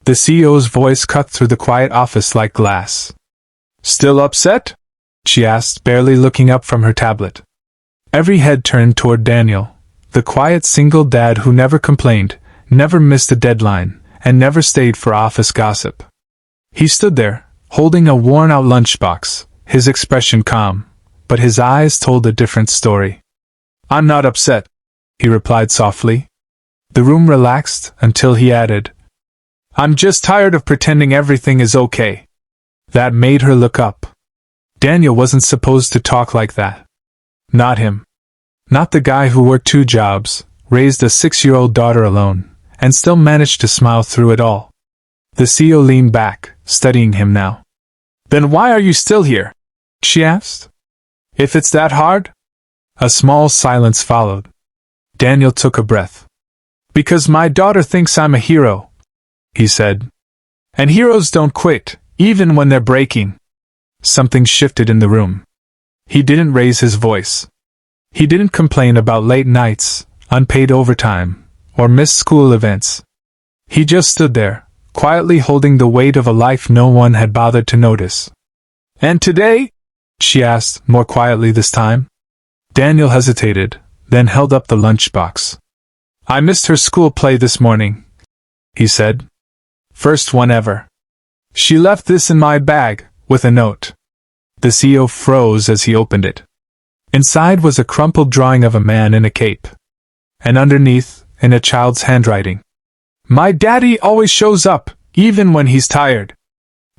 The CEO's voice cut through the quiet office like glass. "Still upset?" she asked, barely looking up from her tablet. Every head turned toward Daniel, the quiet single dad who never complained, never missed a deadline, and never stayed for office gossip. He stood there, holding a worn-out lunchbox, his expression calm, but his eyes told a different story. "I'm not upset," he replied softly. The room relaxed until he added, "I'm just tired of pretending everything is okay." That made her look up. Daniel wasn't supposed to talk like that. Not him. Not the guy who worked 2 jobs, raised a 6-year-old daughter alone, and still managed to smile through it all. The CEO leaned back, studying him now. "Then why are you still here?" she asked. "If it's that hard?" A small silence followed. Daniel took a breath. "Because my daughter thinks I'm a hero," he said. "And heroes don't quit, even when they're breaking." Something shifted in the room. He didn't raise his voice. He didn't complain about late nights, unpaid overtime, or missed school events. He just stood there, quietly holding the weight of a life no one had bothered to notice. "And today?" she asked, more quietly this time. Daniel hesitated, then held up the lunchbox. "I missed her school play this morning," he said. "First one ever. She left this in my bag, with a note." The CEO froze as he opened it. Inside was a crumpled drawing of a man in a cape. And underneath, in a child's handwriting, "My daddy always shows up, even when he's tired."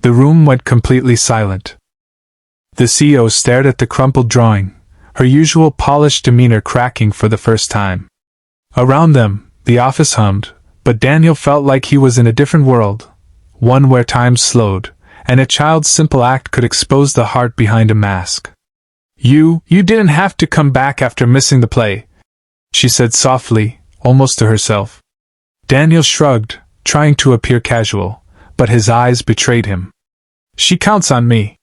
The room went completely silent. The CEO stared at the crumpled drawing, her usual polished demeanor cracking for the first time. Around them, the office hummed, but Daniel felt like he was in a different world, one where time slowed, and a child's simple act could expose the heart behind a mask. You didn't have to come back after missing the play," she said softly, almost to herself. Daniel shrugged, trying to appear casual, but his eyes betrayed him. "She counts on me.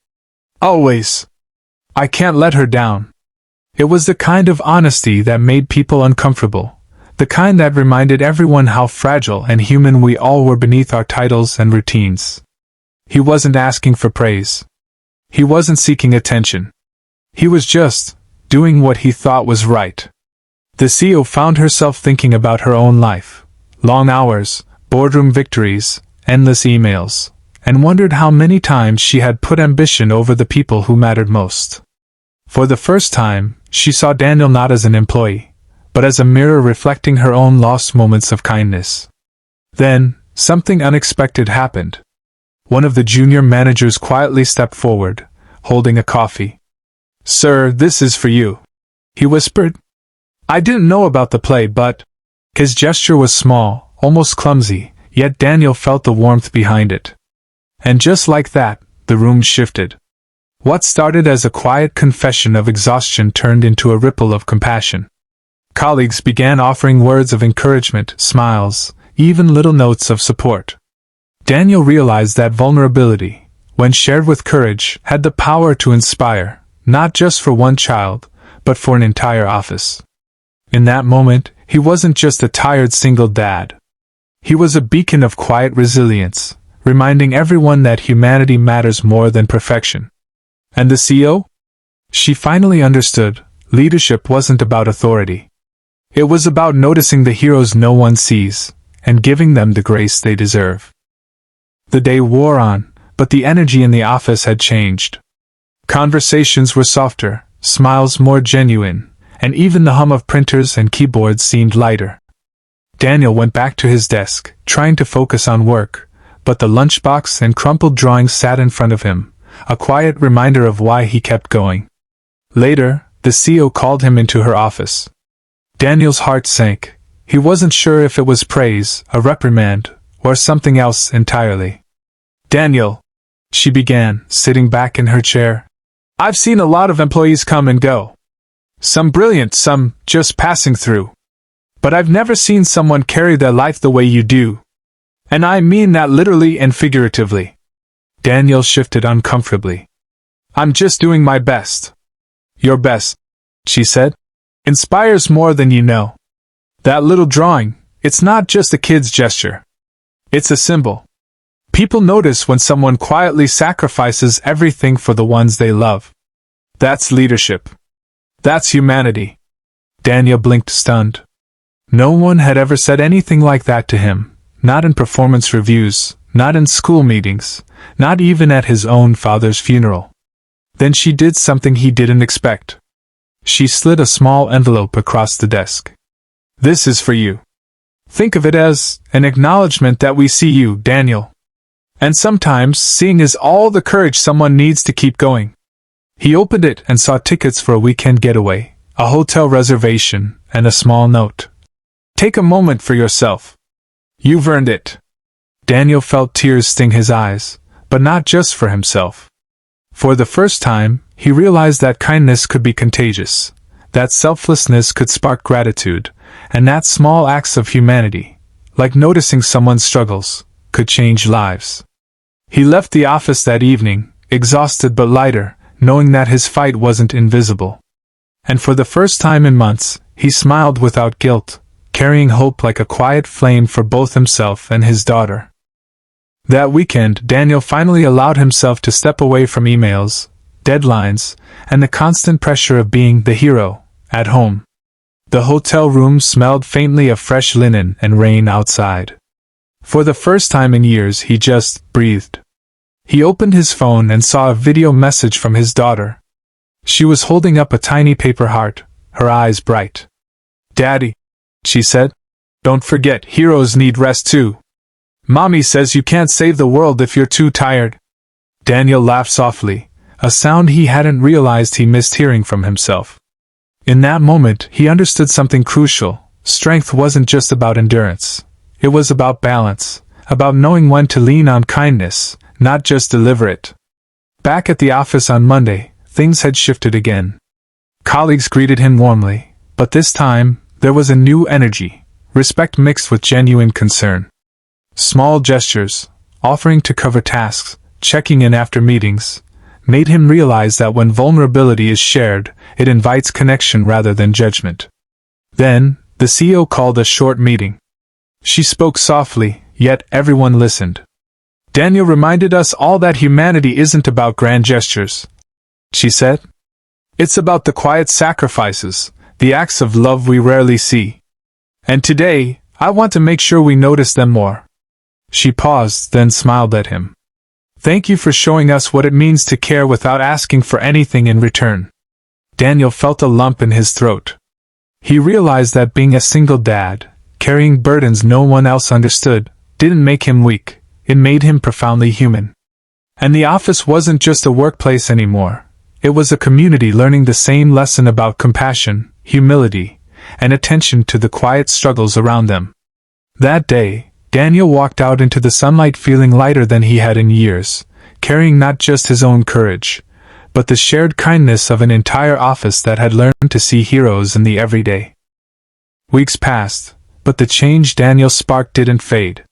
Always. I can't let her down." It was the kind of honesty that made people uncomfortable, the kind that reminded everyone how fragile and human we all were beneath our titles and routines. He wasn't asking for praise. He wasn't seeking attention. He was just doing what he thought was right. The CEO found herself thinking about her own life, long hours, boardroom victories, endless emails, and wondered how many times she had put ambition over the people who mattered most. For the first time, she saw Daniel not as an employee, but as a mirror reflecting her own lost moments of kindness. Then, something unexpected happened. One of the junior managers quietly stepped forward, holding a coffee. "Sir, this is for you," he whispered. "I didn't know about the play, but—" His gesture was small, almost clumsy, yet Daniel felt the warmth behind it. And just like that, the room shifted. What started as a quiet confession of exhaustion turned into a ripple of compassion. Colleagues began offering words of encouragement, smiles, even little notes of support. Daniel realized that vulnerability, when shared with courage, had the power to inspire, not just for one child, but for an entire office. In that moment, he wasn't just a tired single dad. He was a beacon of quiet resilience, reminding everyone that humanity matters more than perfection. And the CEO? She finally understood, leadership wasn't about authority. It was about noticing the heroes no one sees, and giving them the grace they deserve. The day wore on, but the energy in the office had changed. Conversations were softer, smiles more genuine, and even the hum of printers and keyboards seemed lighter. Daniel went back to his desk, trying to focus on work, but the lunchbox and crumpled drawings sat in front of him, a quiet reminder of why he kept going. Later, the CEO called him into her office. Daniel's heart sank. He wasn't sure if it was praise, a reprimand, or something else entirely. "Daniel," she began, sitting back in her chair, "I've seen a lot of employees come and go. Some brilliant, some just passing through. But I've never seen someone carry their life the way you do. And I mean that literally and figuratively." Daniel shifted uncomfortably. "I'm just doing my best." "Your best," she said, "inspires more than you know. That little drawing, it's not just a kid's gesture. It's a symbol. People notice when someone quietly sacrifices everything for the ones they love. That's leadership. That's humanity. Daniel blinked, stunned. No one had ever said anything like that to him, not in performance reviews, not in school meetings, not even at his own father's funeral. Then she did something he didn't expect. She slid a small envelope across the desk. This is for you. Think of it as an acknowledgement that we see you, Daniel. And sometimes seeing is all the courage someone needs to keep going. He opened it and saw tickets for a weekend getaway, a hotel reservation, and a small note. Take a moment for yourself. You've earned it. Daniel felt tears sting his eyes, but not just for himself. For the first time, he realized that kindness could be contagious, that selflessness could spark gratitude, and that small acts of humanity, like noticing someone's struggles, could change lives. He left the office that evening, exhausted but lighter, knowing that his fight wasn't invisible. And for the first time in months, he smiled without guilt, carrying hope like a quiet flame for both himself and his daughter. That weekend, Daniel finally allowed himself to step away from emails, deadlines, and the constant pressure of being the hero at home. The hotel room smelled faintly of fresh linen and rain outside. For the first time in years, he just breathed. He opened his phone and saw a video message from his daughter. She was holding up a tiny paper heart, her eyes bright. "Daddy," she said, "don't forget, heroes need rest too. Mommy says you can't save the world if you're too tired." Daniel laughed softly, a sound he hadn't realized he missed hearing from himself. In that moment, he understood something crucial. Strength wasn't just about endurance. It was about balance, about knowing when to lean on kindness, not just deliver it. Back at the office on Monday, things had shifted again. Colleagues greeted him warmly, but this time, there was a new energy, respect mixed with genuine concern. Small gestures, offering to cover tasks, checking in after meetings, made him realize that when vulnerability is shared, it invites connection rather than judgment. Then, the CEO called a short meeting. She spoke softly, yet everyone listened. "Daniel reminded us all that humanity isn't about grand gestures," she said. "It's about the quiet sacrifices, the acts of love we rarely see. And today, I want to make sure we notice them more." She paused, then smiled at him. "Thank you for showing us what it means to care without asking for anything in return." Daniel felt a lump in his throat. He realized that being a single dad, carrying burdens no one else understood, didn't make him weak, it made him profoundly human. And the office wasn't just a workplace anymore. It was a community learning the same lesson about compassion, humility, and attention to the quiet struggles around them. That day, Daniel walked out into the sunlight feeling lighter than he had in years, carrying not just his own courage, but the shared kindness of an entire office that had learned to see heroes in the everyday. Weeks passed, but the change Daniel sparked didn't fade.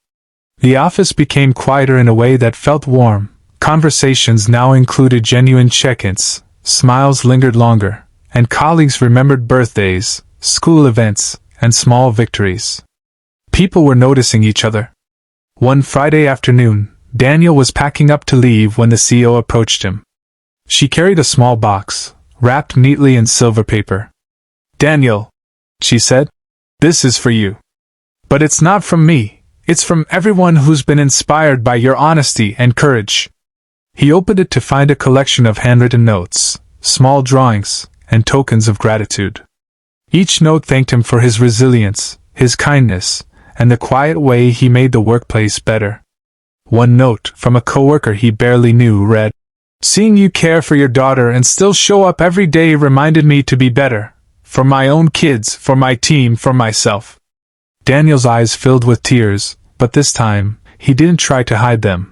The office became quieter in a way that felt warm. Conversations now included genuine check-ins, smiles lingered longer, and colleagues remembered birthdays, school events, and small victories. People were noticing each other. One Friday afternoon, Daniel was packing up to leave when the CEO approached him. She carried a small box, wrapped neatly in silver paper. "Daniel," she said, "this is for you. But it's not from me, it's from everyone who's been inspired by your honesty and courage." He opened it to find a collection of handwritten notes, small drawings, and tokens of gratitude. Each note thanked him for his resilience, his kindness, and the quiet way he made the workplace better. One note, from a coworker he barely knew, read, "Seeing you care for your daughter and still show up every day reminded me to be better. For my own kids, for my team, for myself." Daniel's eyes filled with tears, but this time, he didn't try to hide them.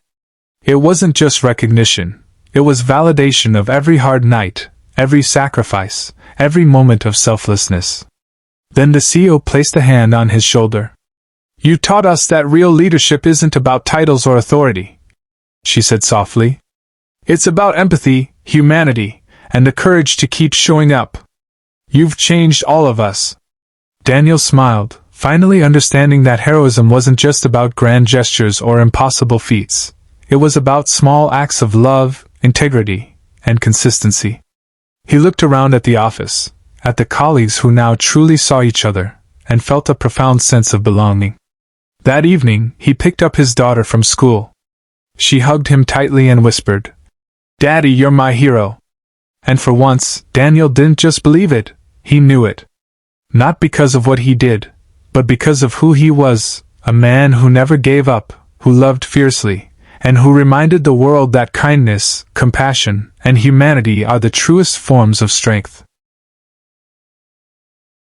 It wasn't just recognition, it was validation of every hard night, every sacrifice, every moment of selflessness. Then the CEO placed a hand on his shoulder. "You taught us that real leadership isn't about titles or authority," she said softly. "It's about empathy, humanity, and the courage to keep showing up. You've changed all of us." Daniel smiled, finally understanding that heroism wasn't just about grand gestures or impossible feats. it was about small acts of love, integrity, and consistency. He looked around at the office, at the colleagues who now truly saw each other, and felt a profound sense of belonging. That evening, he picked up his daughter from school. She hugged him tightly and whispered, "Daddy, you're my hero." And for once, Daniel didn't just believe it, he knew it. Not because of what he did, but because of who he was, a man who never gave up, who loved fiercely, and who reminded the world that kindness, compassion, and humanity are the truest forms of strength.